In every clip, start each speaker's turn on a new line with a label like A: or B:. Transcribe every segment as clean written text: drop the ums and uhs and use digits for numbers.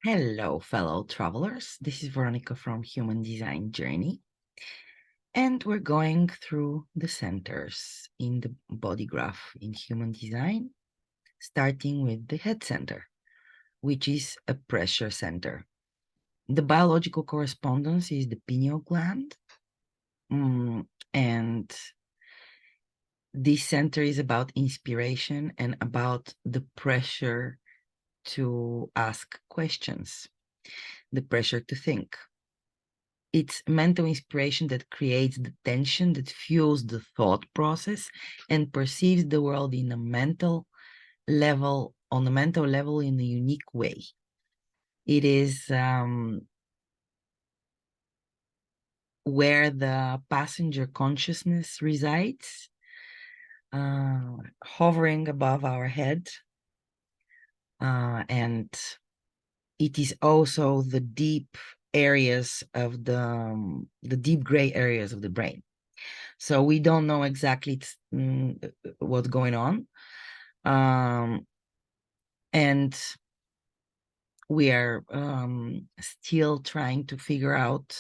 A: Hello, fellow travelers. This is Veronica from Human Design Journey, and we're going through the centers in the body graph in Human Design, starting with the head center, which is a pressure center. The biological correspondence is the pineal gland, and this center is about inspiration and about the pressure to ask questions, the pressure to think. It's mental inspiration that creates the tension that fuels the thought process and perceives the world in a mental level, on a mental level in a unique way. It is where the passenger consciousness resides, hovering above our head. And it is also the deep areas of the deep gray areas of the brain. So we don't know exactly what's going on. And we are still trying to figure out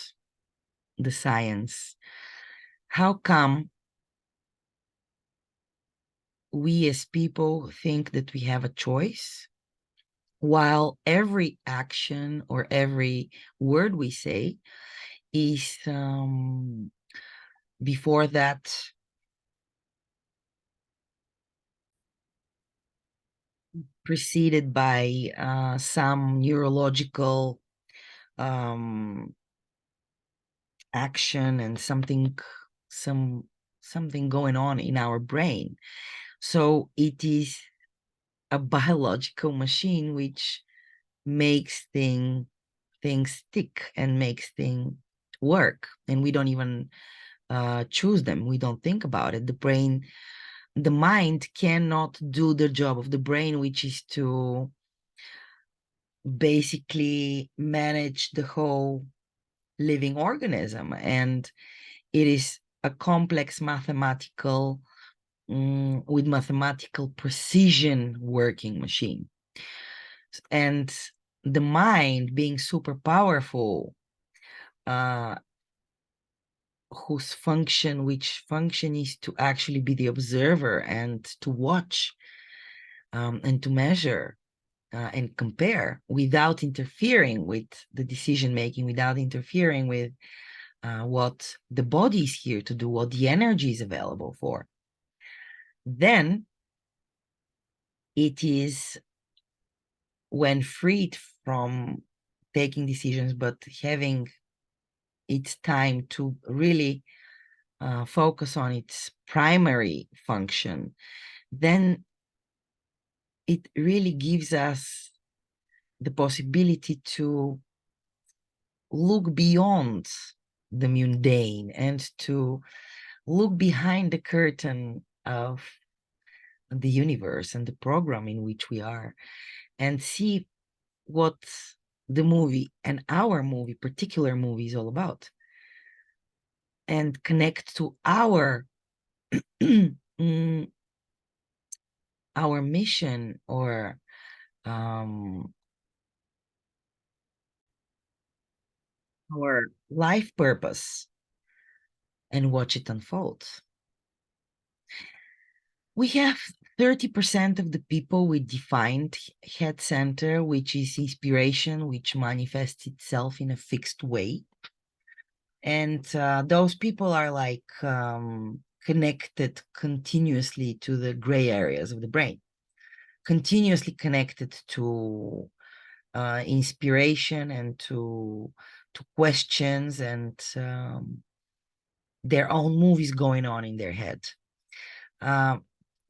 A: the science. How come we as people think that we have a choice, while every action or every word we say is before that preceded by some neurological action and something going on in our brain. So it is a biological machine which makes things tick and makes things work, and we don't even choose them. We don't think about it. The mind cannot do the job of the brain, which is to basically manage the whole living organism. And it is a complex mathematical, with mathematical precision working machine. And the mind being super powerful, which function is to actually be the observer and to watch, and to measure, and compare without interfering with the decision making, without interfering with what the body is here to do, what the energy is available for. Then it is, when freed from taking decisions, but having its time to really focus on its primary function, then it really gives us the possibility to look beyond the mundane and to look behind the curtain of the universe and the program in which we are, and see what the movie, and our movie, particular movie, is all about, and connect to our our mission, or our life purpose, and watch it unfold. We have 30% of the people with defined head center, which is inspiration, which manifests itself in a fixed way. And those people are like connected continuously to the gray areas of the brain, continuously connected to inspiration and to questions, and their own movies going on in their head.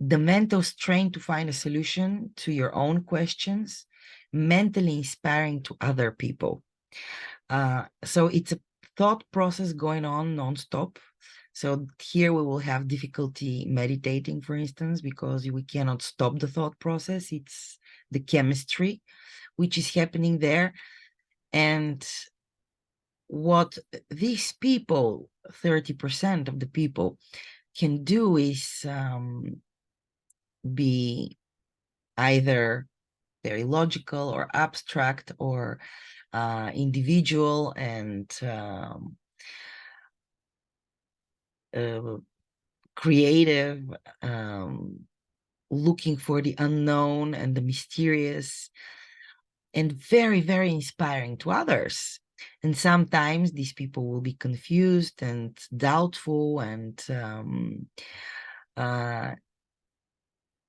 A: The mental strain to find a solution to your own questions, mentally inspiring to other people. So it's a thought process going on nonstop. So here we will have difficulty meditating, for instance, because we cannot stop the thought process. It's the chemistry which is happening there. And what these people, 30% of the people, can do is be either very logical or abstract or individual and creative, looking for the unknown and the mysterious, and very, very inspiring to others. And sometimes these people will be confused and doubtful and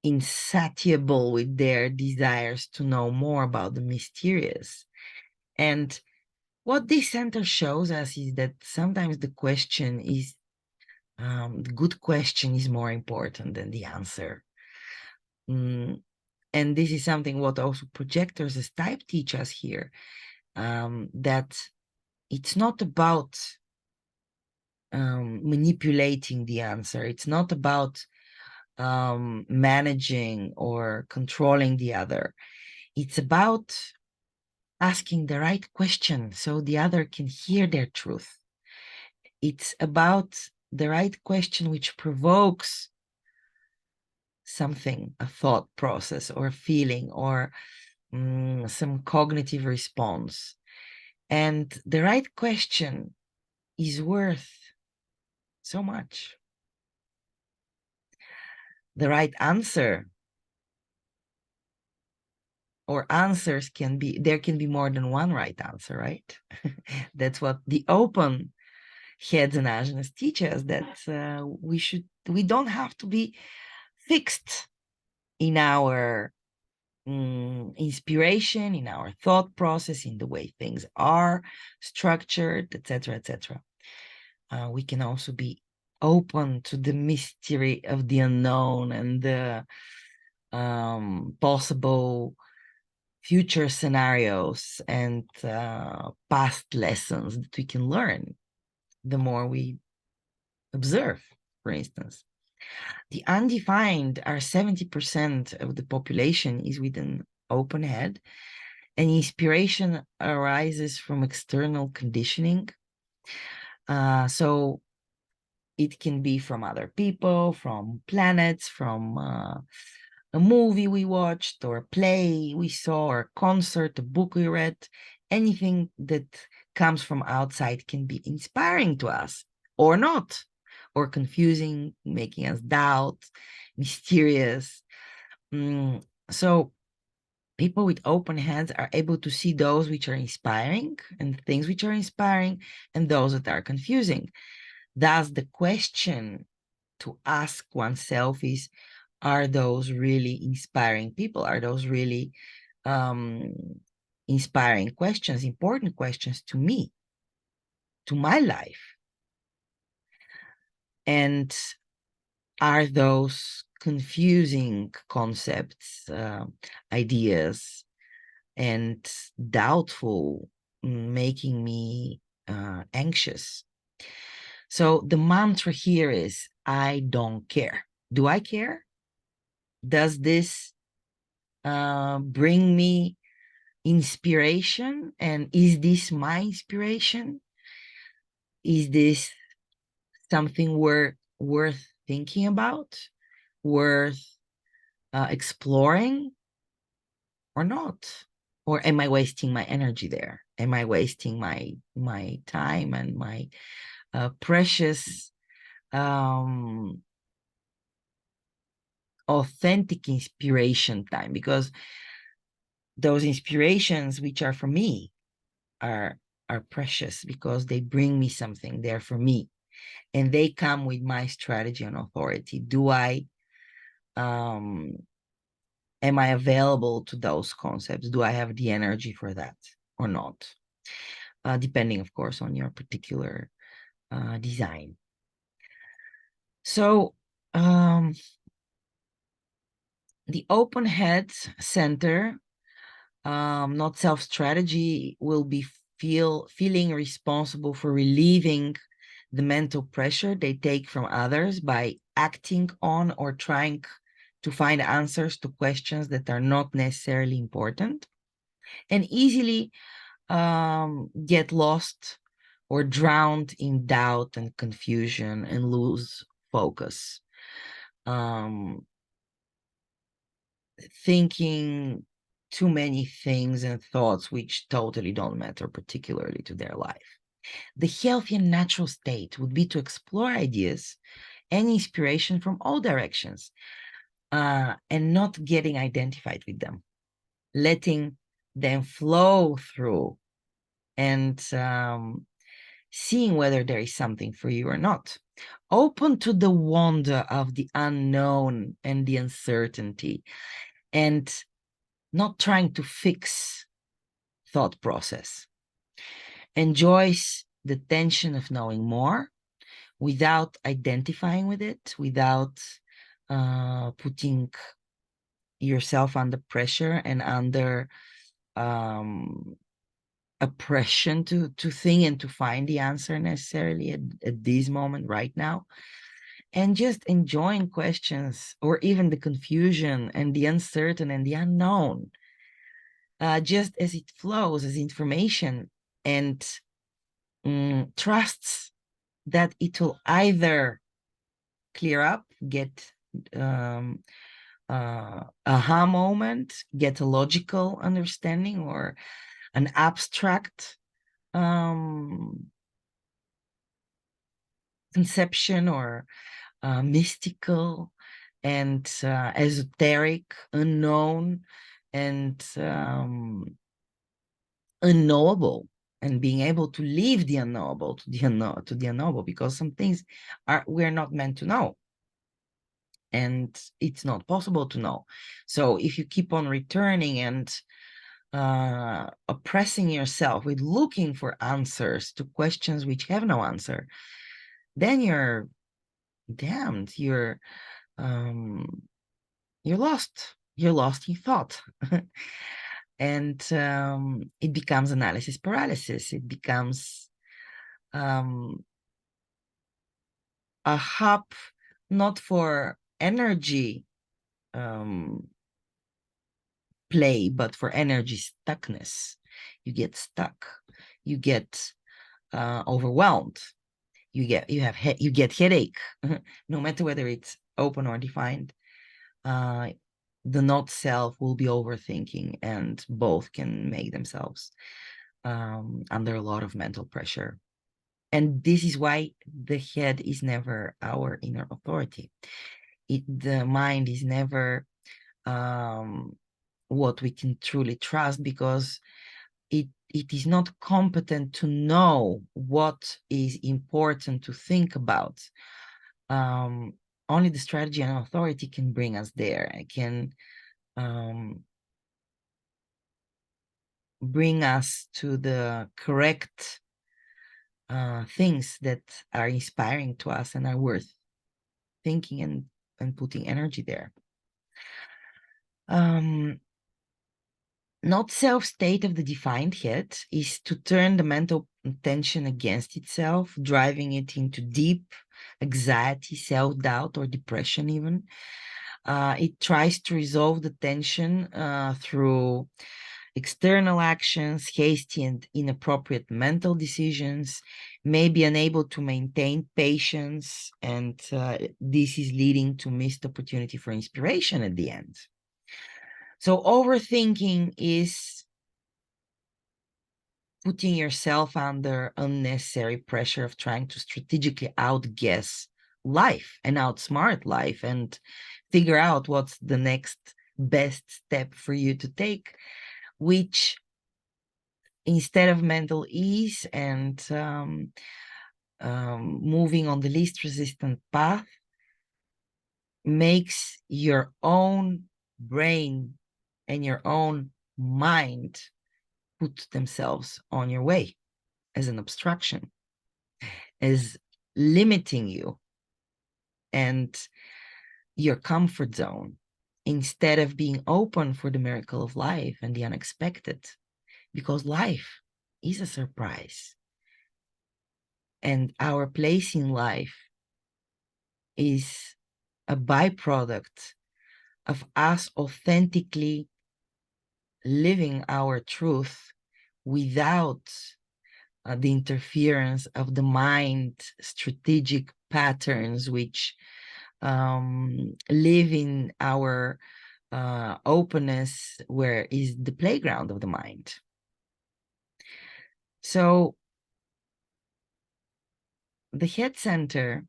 A: insatiable with their desires to know more about the mysterious. And what this center shows us is that sometimes the question is, the good question is more important than the answer. And this is something what also projectors as type teach us here, that it's not about manipulating the answer. It's not about managing or controlling the other. It's about asking the right question so the other can hear their truth. It's about the right question which provokes something, a thought process or a feeling or some cognitive response. And the right question is worth so much. The right answer or answers can be, there can be more than one right answer, right? That's what the open heads and asanas teach us, that we don't have to be fixed in our inspiration, in our thought process, in the way things are structured, etc., etc. We can also be open to the mystery of the unknown and the possible future scenarios and past lessons that we can learn the more we observe, for instance. The undefined are 70% of the population is with an open head, and inspiration arises from external conditioning. So it can be from other people, from planets, from a movie we watched, or a play we saw, or a concert, a book we read. Anything that comes from outside can be inspiring to us or not, or confusing, making us doubt, mysterious. So people with open heads are able to see those which are inspiring and things which are inspiring and those that are confusing. Thus, the question to ask oneself is, are those really inspiring people? Are those really inspiring questions, important questions to me, to my life? And are those confusing concepts, ideas, and doubtful, making me anxious? So the mantra here is, I don't care. Do I care? Does this bring me inspiration? And is this my inspiration? Is this something worth thinking about, worth exploring, or not? Or am I wasting my energy there? Am I wasting my time and my precious authentic inspiration time? Because those inspirations which are for me are precious, because they bring me something. They're for me, and they come with my strategy and authority. Do I am I available to those concepts? Do I have the energy for that or not? Depending, of course, on your particular design. So the open head center, not self strategy, will be feeling responsible for relieving the mental pressure they take from others by acting on or trying to find answers to questions that are not necessarily important, and easily get lost or drowned in doubt and confusion and lose focus. Thinking too many things and thoughts which totally don't matter particularly to their life. The healthy and natural state would be to explore ideas and inspiration from all directions, and not getting identified with them, letting them flow through, and seeing whether there is something for you or not. Open to the wonder of the unknown and the uncertainty, and not trying to fix thought process. Enjoys the tension of knowing more without identifying with it, without putting yourself under pressure and under oppression to think and to find the answer necessarily at this moment right now, and just enjoying questions or even the confusion and the uncertain and the unknown, just as it flows as information, and trusts that it will either clear up, get aha moment, get a logical understanding, or an abstract conception, or mystical and esoteric, unknown, and unknowable, and being able to leave the unknowable to the unknowable, because some things we're not meant to know, and it's not possible to know. So if you keep on returning and oppressing yourself with looking for answers to questions which have no answer, then you're damned. You're lost. You're lost in thought. And it becomes analysis paralysis. It becomes a hub not for energy play, but for energy stuckness. You get stuck. You get overwhelmed. You get headache, no matter whether it's open or defined. The not self will be overthinking, and both can make themselves under a lot of mental pressure. And this is why the head is never our inner authority. The mind is never what we can truly trust, because it is not competent to know what is important to think about. Only the strategy and authority can bring us there. It can bring us to the correct things that are inspiring to us and are worth thinking and putting energy there. Not self-state of the defined head is to turn the mental tension against itself, driving it into deep anxiety, self-doubt, or depression even. It tries to resolve the tension through external actions, hasty and inappropriate mental decisions, may be unable to maintain patience, and this is leading to missed opportunity for inspiration at the end. So overthinking is putting yourself under unnecessary pressure of trying to strategically outguess life and outsmart life and figure out what's the next best step for you to take, which instead of mental ease and moving on the least resistant path, makes your own brain and your own mind put themselves on your way as an obstruction, as limiting you and your comfort zone, instead of being open for the miracle of life and the unexpected, because life is a surprise. And our place in life is a byproduct of us authentically living our truth without the interference of the mind strategic patterns which live in our openness, where is the playground of the mind. So the head center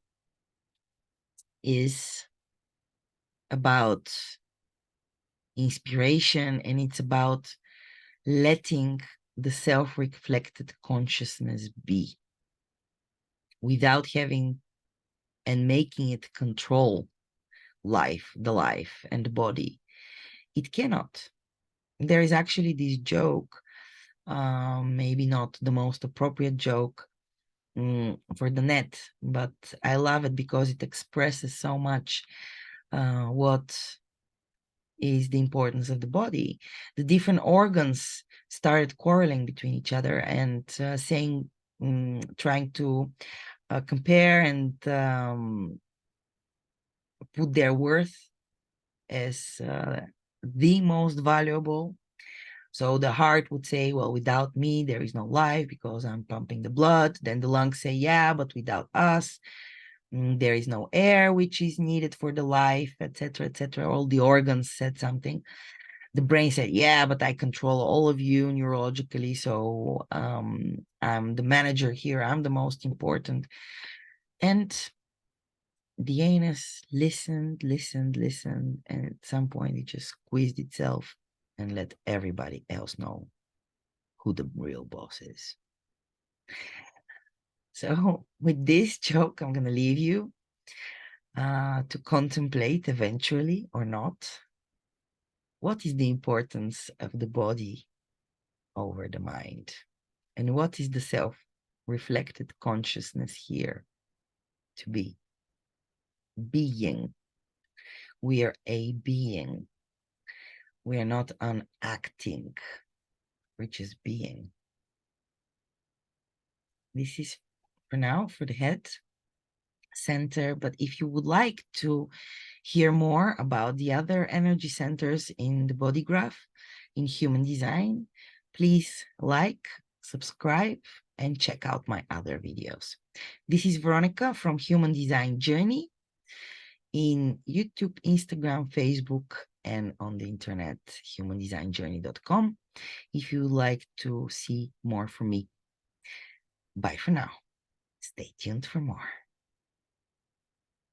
A: is about inspiration, and it's about letting the self-reflected consciousness be without having and making it control the life and the body. It cannot. There is actually this joke, maybe not the most appropriate joke for the net, but I love it because it expresses so much what is the importance of the body. The different organs started quarreling between each other and saying, trying to compare and put their worth as the most valuable. So the heart would say, well, without me, there is no life because I'm pumping the blood. Then the lungs say, yeah, but without us, there is no air, which is needed for the life, etc., etc. All the organs said something. The brain said, yeah, but I control all of you neurologically. So I'm the manager here. I'm the most important. And the anus listened, and at some point it just squeezed itself and let everybody else know who the real boss is. So with this joke, I'm going to leave you to contemplate eventually or not. What is the importance of the body over the mind? And what is the self-reflected consciousness here to be? Being. We are a being. We are not an acting, which is being. This is for now for the head center, but if you would like to hear more about the other energy centers in the body graph in human design, please like, subscribe, and check out my other videos. This is Veronica from Human Design Journey in YouTube, Instagram, Facebook, and on the internet, humandesignjourney.com. If you would like to see more from me. Bye for now. Stay tuned for more.